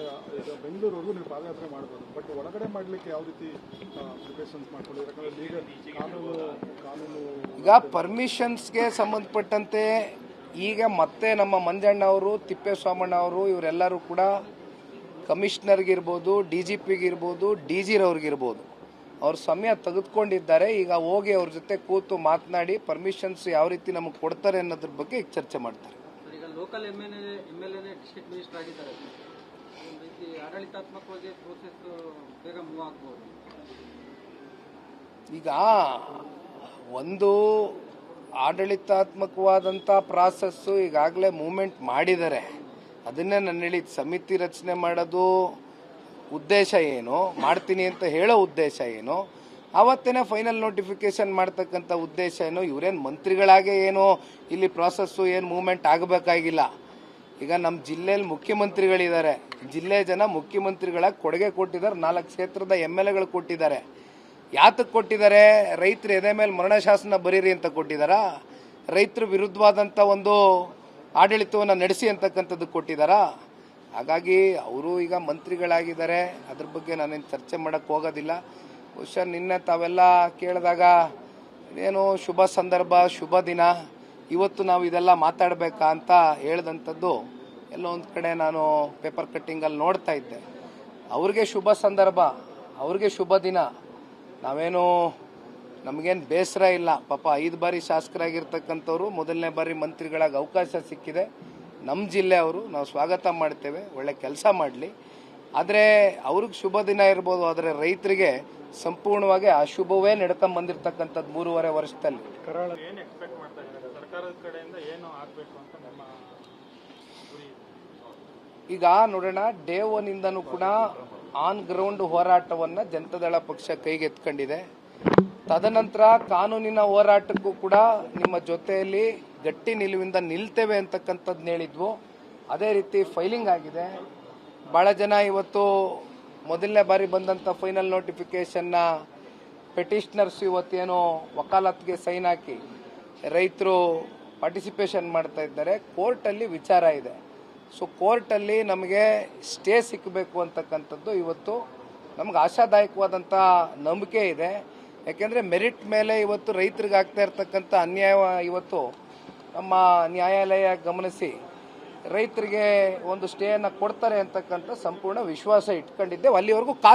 ಮಾಡಲಿಕ್ಕೆ ಈಗ ಬೆಂಗಳೂರವರೆಗೂ ನೀವು ಪಾದಯಾತ್ರೆ ಮಾಡ್ಬೋದು, ಬಟ್ ಒಳಗಡೆ ಮಾಡಲಿಕ್ಕೆ ಯಾವ ರೀತಿ ಪ್ರಿಪರೇಷನ್ಸ್ ಮಾಡ್ಕೊಳ್ಳಿ? ಯಾಕಂದರೆ ಈಗ ಕಾನೂನು ಈಗ ಪರ್ಮಿಷನ್ಸ್ಗೆ ಸಂಬಂಧಪಟ್ಟಂತೆ ಈಗ ಮತ್ತೆ ನಮ್ಮ ಮಂಜಣ್ಣ ಅವರು, ತಿಪ್ಪೇಸ್ವಾಮಣ್ಣ ಅವರು ಇವರೆಲ್ಲರೂ ಕೂಡ ಕಮಿಷನರ್ಗಿರ್ಬೋದು, DGPಗಿರ್ಬೋದು, DGರವ್ರಿಗಿರ್ಬೋದು ಅವ್ರ ಸಮಯ ತೆಗೆದುಕೊಂಡಿದ್ದಾರೆ. ಈಗ ಹೋಗಿ ಅವ್ರ ಜೊತೆ ಕೂತು ಮಾತನಾಡಿ ಪರ್ಮಿಷನ್ಸ್ ಯಾವ ರೀತಿ ನಮಗೆ ಕೊಡ್ತಾರೆ ಅನ್ನೋದ್ರ ಬಗ್ಗೆ ಈಗ ಚರ್ಚೆ ಮಾಡ್ತಾರೆ. ಈಗ ಲೋಕಲ್ MLA ಡಿಸ್ಟ್ರಿಕ್ಟ್ ಮಿನಿಸ್ಟರ್ ಆಗಿದ್ದಾರೆ, ಒಂದು ರೀತಿ ಆಡಳಿತಾತ್ಮಕವಾಗಿ ಪ್ರೋಸೆಸ್ ಬೇಗ ಮೂವ್ ಆಗ್ಬೋದು. ಈಗ ಒಂದು ಆಡಳಿತಾತ್ಮಕವಾದಂಥ ಪ್ರಾಸೆಸ್ಸು ಈಗಾಗಲೇ ಮೂವ್ಮೆಂಟ್ ಮಾಡಿದ್ದಾರೆ. ಅದನ್ನೇ ನಾನು ಹೇಳಿದ ಸಮಿತಿ ರಚನೆ ಮಾಡೋದು ಉದ್ದೇಶ ಏನು, ಮಾಡ್ತೀನಿ ಅಂತ ಹೇಳೋ ಉದ್ದೇಶ ಏನು, ಆವತ್ತೇನೆ ಫೈನಲ್ ನೋಟಿಫಿಕೇಶನ್ ಮಾಡ್ತಕ್ಕಂಥ ಉದ್ದೇಶ ಏನು. ಇವರೇನು ಮಂತ್ರಿಗಳಾಗೆ ಏನು ಇಲ್ಲಿ ಪ್ರಾಸೆಸ್ಸು ಏನು ಮೂವ್ಮೆಂಟ್ ಆಗಬೇಕಾಗಿಲ್ಲ. ಈಗ ನಮ್ಮ ಜಿಲ್ಲೆಯಲ್ಲಿ ಮುಖ್ಯಮಂತ್ರಿಗಳಿದ್ದಾರೆ, ಜಿಲ್ಲೆ ಜನ ಮುಖ್ಯಮಂತ್ರಿಗಳಾಗಿ ಕೊಡುಗೆ ಕೊಟ್ಟಿದ್ದಾರೆ, 4 ಕ್ಷೇತ್ರದ MLAಗಳು ಕೊಟ್ಟಿದ್ದಾರೆ. ಯಾತಕ್ಕೆ ಕೊಟ್ಟಿದ್ದಾರೆ? ರೈತರ ಎದೆ ಮೇಲೆ ಮರಣ ಶಾಸನ ಬರೀರಿ ಅಂತ ಕೊಟ್ಟಿದ್ದಾರಾ? ರೈತರ ವಿರುದ್ಧವಾದಂಥ ಒಂದು ಆಡಳಿತವನ್ನು ನಡೆಸಿ ಅಂತಕ್ಕಂಥದ್ದು ಕೊಟ್ಟಿದ್ದಾರಾ? ಹಾಗಾಗಿ ಅವರು ಈಗ ಮಂತ್ರಿಗಳಾಗಿದ್ದಾರೆ, ಅದ್ರ ಬಗ್ಗೆ ನಾನೇನು ಚರ್ಚೆ ಮಾಡೋಕ್ಕೆ ಹೋಗೋದಿಲ್ಲ. ಬಹುಶಃ ನಿನ್ನೆ ತಾವೆಲ್ಲ ಕೇಳಿದಾಗ ಏನು ಶುಭ ಸಂದರ್ಭ, ಶುಭ ದಿನ, ಇವತ್ತು ನಾವು ಇದೆಲ್ಲ ಮಾತಾಡಬೇಕಾ ಅಂತ ಹೇಳ್ದಂಥದ್ದು ಎಲ್ಲೋ ಒಂದು ಕಡೆ ನಾನು ಪೇಪರ್ ಕಟ್ಟಿಂಗಲ್ಲಿ ನೋಡ್ತಾ ಇದ್ದೆ. ಅವ್ರಿಗೆ ಶುಭ ಸಂದರ್ಭ, ಅವ್ರಿಗೆ ಶುಭ ದಿನ, ನಾವೇನು ನಮಗೇನು ಬೇಸರ ಇಲ್ಲ. ಪಾಪ 5 ಬಾರಿ ಶಾಸಕರಾಗಿರ್ತಕ್ಕಂಥವ್ರು ಮೊದಲನೇ ಬಾರಿ ಮಂತ್ರಿಗಳಾಗಿ ಅವಕಾಶ ಸಿಕ್ಕಿದೆ. ನಮ್ಮ ಜಿಲ್ಲೆಯವರು, ನಾವು ಸ್ವಾಗತ ಮಾಡ್ತೇವೆ, ಒಳ್ಳೆ ಕೆಲಸ ಮಾಡಲಿ. ಆದರೆ ಅವ್ರಿಗೆ ಶುಭ ದಿನ ಇರ್ಬೋದು, ಆದರೆ ರೈತರಿಗೆ ಸಂಪೂರ್ಣವಾಗಿ ಅಶುಭವೇ ನಡ್ಕೊಂಡು ಬಂದಿರತಕ್ಕಂಥದ್ದು 3.5 ವರ್ಷದಲ್ಲಿ. ಈಗ ನೋಡೋಣ, ಡೇ 1 ಇಂದನೂ ಕೂಡ ಆನ್ ಗ್ರೌಂಡ್ ಹೋರಾಟವನ್ನು ಜನತಾದಳ ಪಕ್ಷ ಕೈಗೆತ್ಕೊಂಡಿದೆ. ತದನಂತರ ಕಾನೂನಿನ ಹೋರಾಟಕ್ಕೂ ಕೂಡ ನಿಮ್ಮ ಜೊತೆಯಲ್ಲಿ ಗಟ್ಟಿ ನಿಲುವಿಂದ ನಿಲ್ತೇವೆ ಅಂತಕ್ಕಂಥದ್ದು ಹೇಳಿದ್ವು. ಅದೇ ರೀತಿ ಫೈಲಿಂಗ್ ಆಗಿದೆ. ಭಾಳ ಜನ ಇವತ್ತು ಮೊದಲನೇ ಬಾರಿ ಬಂದಂಥ ಫೈನಲ್ ನೋಟಿಫಿಕೇಷನ್ನ ಪೆಟಿಷನರ್ಸ್ ಇವತ್ತೇನೋ ವಕಾಲತ್ಗೆ ಸೈನ್ ಹಾಕಿ ರೈತರು ಪಾರ್ಟಿಸಿಪೇಷನ್ ಮಾಡ್ತಾ ಇದ್ದಾರೆ. ಕೋರ್ಟಲ್ಲಿ ವಿಚಾರ ಇದೆ. ಸೊ ಕೋರ್ಟಲ್ಲಿ ನಮಗೆ ಸ್ಟೇ ಸಿಕ್ಕಬೇಕು ಅಂತಕ್ಕಂಥದ್ದು ಇವತ್ತು ನಮ್ಗೆ ಆಶಾದಾಯಕವಾದಂಥ ನಂಬಿಕೆ ಇದೆ. ಯಾಕೆಂದರೆ ಮೆರಿಟ್ ಮೇಲೆ ಇವತ್ತು ರೈತರಿಗೆ ಆಗ್ತಾ ಇರ್ತಕ್ಕಂಥ ಅನ್ಯಾಯ ಇವತ್ತು ನಮ್ಮ ನ್ಯಾಯಾಲಯ ಗಮನಿಸಿ ರೈತರಿಗೆ ಒಂದು ಸ್ಟೇಯನ್ನು ಕೊಡ್ತಾರೆ ಅಂತಕ್ಕಂಥ ಸಂಪೂರ್ಣ ವಿಶ್ವಾಸ ಇಟ್ಕೊಂಡಿದ್ದೇವೆ. ಅಲ್ಲಿವರೆಗೂ